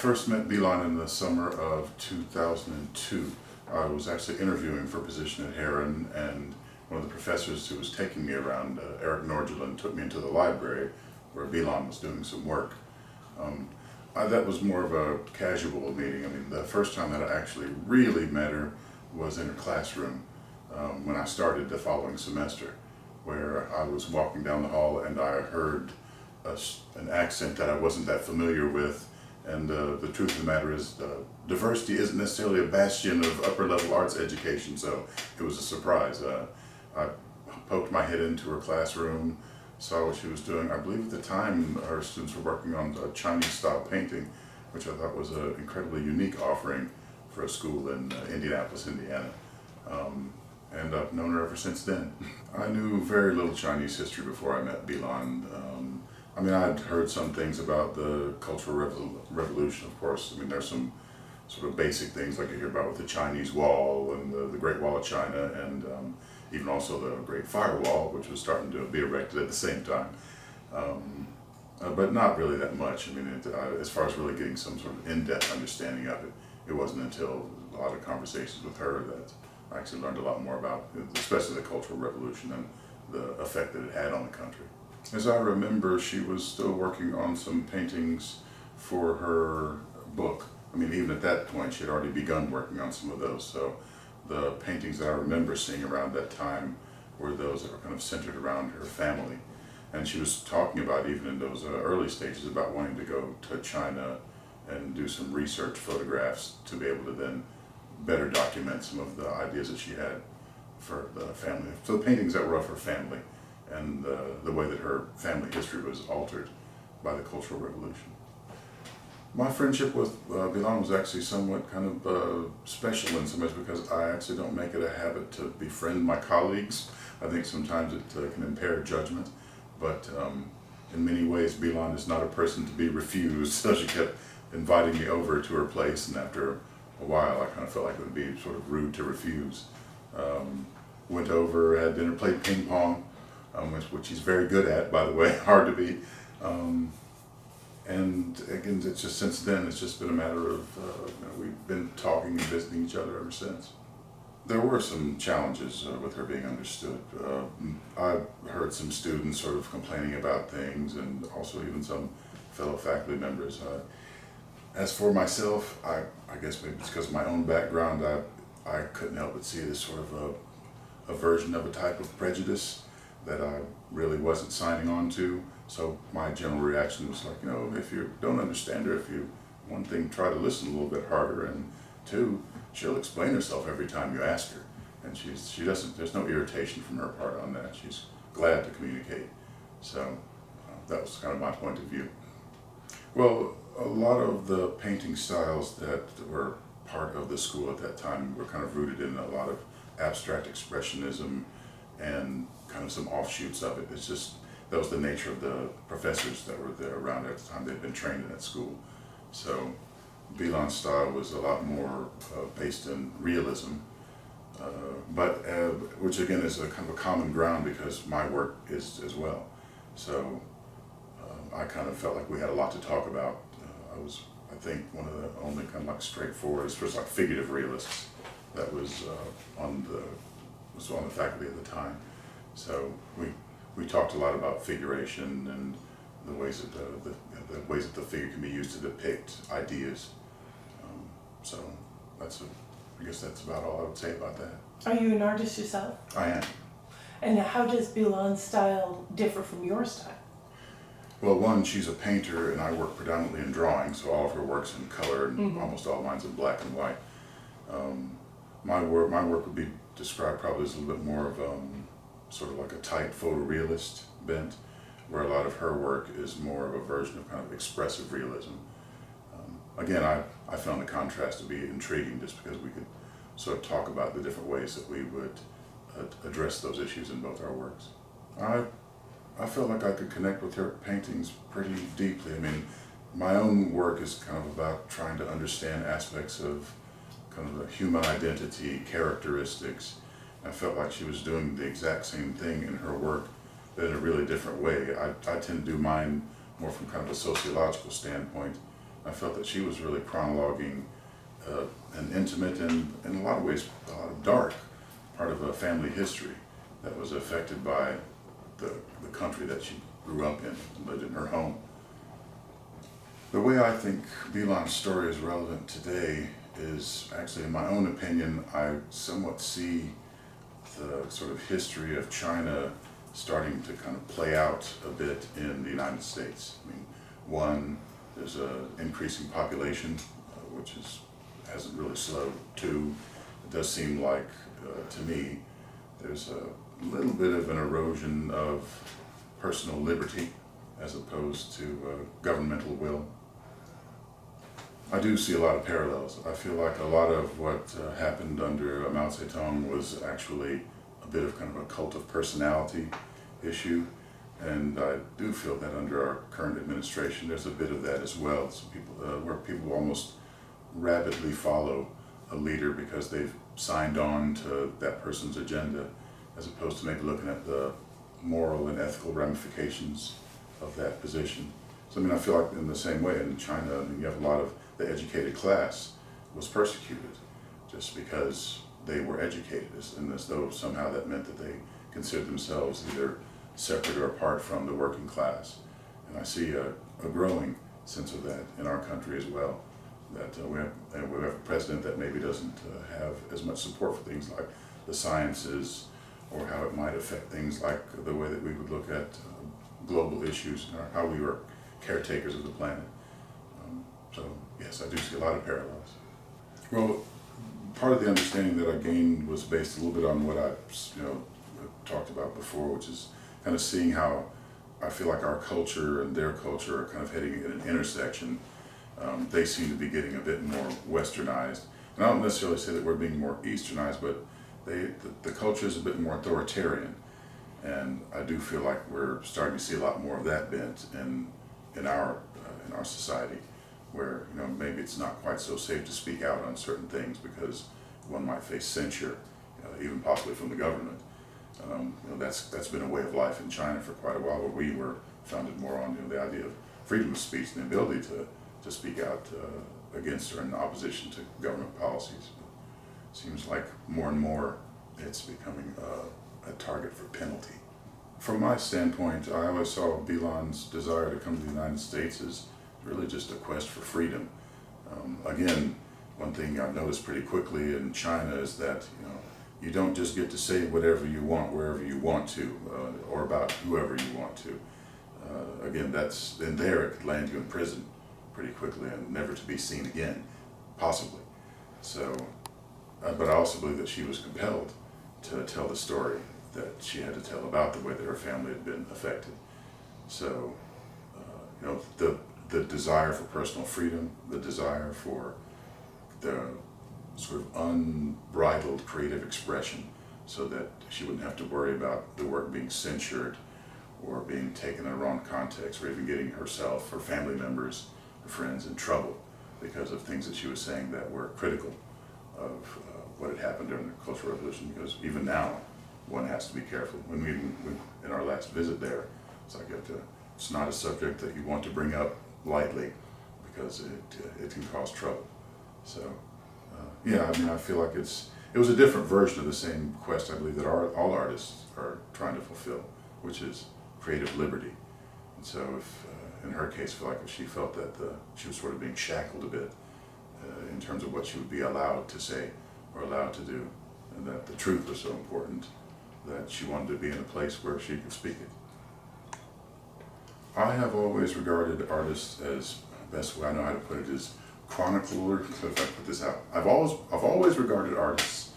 First met BiLan in the summer of 2002. I was actually interviewing for a position at Heron, and one of the professors who was taking me around, Eric Norgelin, took me into the library where BiLan was doing some work. That was more of a casual meeting. I mean, the first time that I actually really met her was in her classroom when I started the following semester, where I was walking down the hall and I heard an accent that I wasn't that familiar with. And the truth of the matter is, diversity isn't necessarily a bastion of upper level arts education, so it was a surprise. I poked my head into her classroom, saw what she was doing. I believe at the time her students were working on a Chinese style painting, which I thought was an incredibly unique offering for a school in Indianapolis, Indiana. And I've known her ever since then. I knew very little Chinese history before I met BiLan. I mean, I'd heard some things about the Cultural Revolution, of course. I mean, there's some sort of basic things like you hear about with the Chinese Wall and the Great Wall of China, and even also the Great Firewall, which was starting to be erected at the same time. But not really that much. I mean, as far as really getting some sort of in-depth understanding of it, it wasn't until a lot of conversations with her that I actually learned a lot more about, especially the Cultural Revolution and the effect that it had on the country. As I remember, she was still working on some paintings for her book. I mean, even at that point, she had already begun working on some of those. So the paintings that I remember seeing around that time were those that were kind of centered around her family. And she was talking about, even in those early stages, about wanting to go to China and do some research photographs to be able to then better document some of the ideas that she had for the family. So the paintings that were of her family and the way that her family history was altered by the Cultural Revolution. My friendship with BiLan was actually somewhat kind of special in some ways, because I actually don't make it a habit to befriend my colleagues. I think sometimes it can impair judgment, but in many ways BiLan is not a person to be refused, so she kept inviting me over to her place, and after a while I kind of felt like it would be sort of rude to refuse. Went over, had dinner, played ping pong, which he's very good at, by the way, hard to beat. And again, it's just since then, it's just been a matter of, we've been talking and visiting each other ever since. There were some challenges with her being understood. I heard some students sort of complaining about things, and also even some fellow faculty members. As for myself, I guess maybe it's because of my own background, I couldn't help but see it as sort of a version of a type of prejudice that I really wasn't signing on to. So my general reaction was like, if you don't understand her, one thing, try to listen a little bit harder, and two, she'll explain herself every time you ask her. And she doesn't, there's no irritation from her part on that. She's glad to communicate. So that was kind of my point of view. Well, a lot of the painting styles that were part of the school at that time were kind of rooted in a lot of abstract expressionism and kind of some offshoots of it. It's just, that was the nature of the professors that were there around at the time. They'd been trained in that school. So BiLan's style was a lot more based in realism, which again is a kind of a common ground because my work is as well. So I kind of felt like we had a lot to talk about. I think, one of the only kind of like straightforward, as far as like figurative realists that was on the faculty at the time. So we talked a lot about figuration and the ways that the figure can be used to depict ideas. So I guess that's about all I would say about that. Are you an artist yourself? I am. And how does BiLan's style differ from your style? Well, one, she's a painter, and I work predominantly in drawing, so all of her work's in color, and almost all mine's in black and white. My work would be described probably as a little bit more of sort of like a tight photorealist bent, where a lot of her work is more of a version of kind of expressive realism. Again, I found the contrast to be intriguing, just because we could sort of talk about the different ways that we would address those issues in both our works. I felt like I could connect with her paintings pretty deeply. I mean, my own work is kind of about trying to understand aspects of kind of the human identity, characteristics. I felt like she was doing the exact same thing in her work, but in a really different way. I tend to do mine more from kind of a sociological standpoint, I felt that she was really chronologuing an intimate and, in a lot of ways, dark part of a family history that was affected by the country that she grew up in and lived in her home. The way I think BiLan's story is relevant today is actually, in my own opinion, I somewhat see the sort of history of China starting to kind of play out a bit in the United States. I mean, one, there's an increasing population, which hasn't really slowed. Two, it does seem like, to me, there's a little bit of an erosion of personal liberty as opposed to governmental will. I do see a lot of parallels. I feel like a lot of what happened under Mao Zedong was actually a bit of kind of a cult of personality issue, and I do feel that under our current administration there's a bit of that as well. So people, where people almost rabidly follow a leader because they've signed on to that person's agenda, as opposed to maybe looking at the moral and ethical ramifications of that position. So I mean, I feel like in the same way in China, I mean, you have a lot of the educated class was persecuted just because they were educated, and as though somehow that meant that they considered themselves either separate or apart from the working class. And I see a growing sense of that in our country as well, that we have a president that maybe doesn't have as much support for things like the sciences, or how it might affect things like the way that we would look at global issues, or how we were caretakers of the planet. So yes, I do see a lot of parallels. Well, part of the understanding that I gained was based a little bit on what I talked about before, which is kind of seeing how I feel like our culture and their culture are kind of heading at an intersection. They seem to be getting a bit more westernized. And I don't necessarily say that we're being more easternized, but the culture is a bit more authoritarian. And I do feel like we're starting to see a lot more of that bent in our society, where maybe it's not quite so safe to speak out on certain things because one might face censure, even possibly from the government. That's been a way of life in China for quite a while, where we were founded more on the idea of freedom of speech and the ability to speak out against or in opposition to government policies. It seems like more and more it's becoming a target for penalty. From my standpoint, I always saw BiLan's desire to come to the United States as really just a quest for freedom. Again, one thing I've noticed pretty quickly in China is that you don't just get to say whatever you want wherever you want to, or about whoever you want to. Again, that's in there, it could land you in prison pretty quickly and never to be seen again, possibly. So, but I also believe that she was compelled to tell the story that she had to tell about the way that her family had been affected. So, the desire for personal freedom, the desire for the sort of unbridled creative expression, so that she wouldn't have to worry about the work being censured or being taken in the wrong context, or even getting herself, her family members, her friends in trouble because of things that she was saying that were critical of what had happened during the Cultural Revolution. Because even now, one has to be careful. When in our last visit there, it's like it's not a subject that you want to bring up lightly, because it can cause trouble. So yeah, I mean, I feel like it was a different version of the same quest I believe that all artists are trying to fulfill, which is creative liberty. And so if in her case, I feel like if she felt that she was sort of being shackled a bit in terms of what she would be allowed to say or allowed to do, and that the truth was so important that she wanted to be in a place where she could speak it. I have always regarded artists as, best way I know how to put it is chronicler. So if I put this out, I've always regarded artists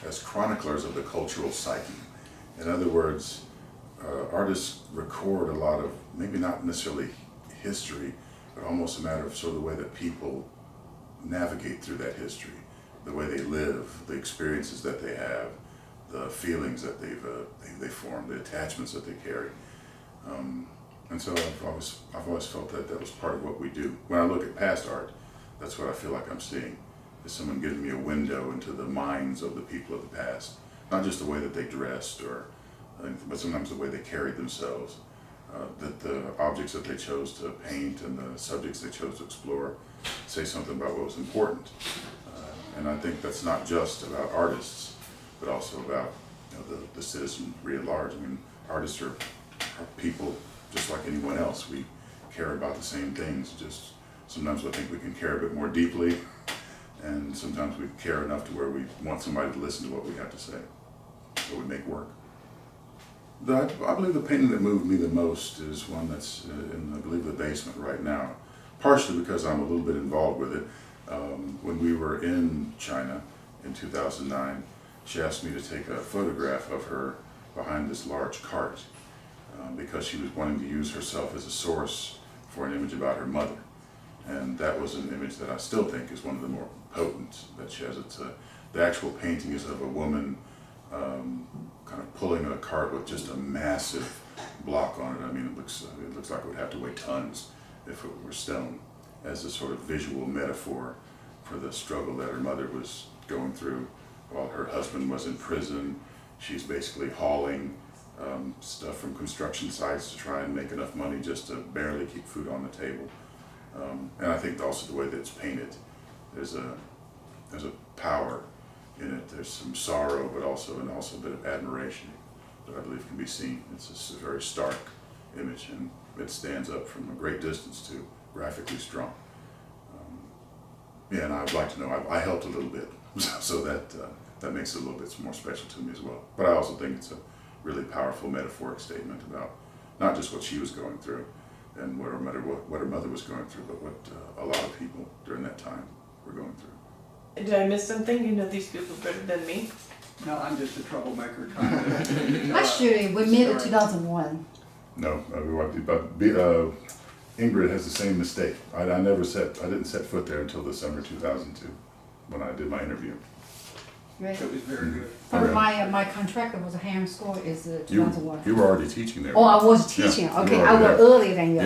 as chroniclers of the cultural psyche. In other words, artists record a lot of, maybe not necessarily history, but almost a matter of sort of the way that people navigate through that history, the way they live, the experiences that they have, the feelings that they form, the attachments that they carry. And so I've always felt that that was part of what we do. When I look at past art, that's what I feel like I'm seeing, is someone giving me a window into the minds of the people of the past. Not just the way that they dressed, but sometimes the way they carried themselves, that the objects that they chose to paint and the subjects they chose to explore say something about what was important. And I think that's not just about artists, but also about the citizenry at large. I mean, artists are people just like anyone else. We care about the same things, just sometimes I think we can care a bit more deeply, and sometimes we care enough to where we want somebody to listen to what we have to say, so we make work. I believe the painting that moved me the most is one that's in, I believe, the basement right now, partially because I'm a little bit involved with it. When we were in China in 2009, she asked me to take a photograph of her behind this large cart because she was wanting to use herself as a source for an image about her mother. And that was an image that I still think is one of the more potent that she has. The actual painting is of a woman kind of pulling a cart with just a massive block on it. I mean, it looks like it would have to weigh tons if it were stone, as a sort of visual metaphor for the struggle that her mother was going through while her husband was in prison. She's basically hauling stuff from construction sites to try and make enough money just to barely keep food on the table. And I think also the way that it's painted, there's a power in it. There's some sorrow, but also a bit of admiration that I believe can be seen. It's just a very stark image, and it stands up from a great distance to graphically strong. Yeah, and I'd like to know, I helped a little bit, so that makes it a little bit more special to me as well. But I also think it's a really powerful metaphoric statement about not just what she was going through and what her mother was going through, but what a lot of people during that time were going through. Did I miss something? You know these people better than me. No, I'm just a troublemaker trying to. Actually, we met in 2001. No, Ingrid has the same mistake. I didn't set foot there until the summer 2002 when I did my interview. Right. It was very good. For my contract was a ham school is 2001. You were already teaching there. Oh, I was teaching. Yeah, Okay, you were I was already earlier than you. Yeah.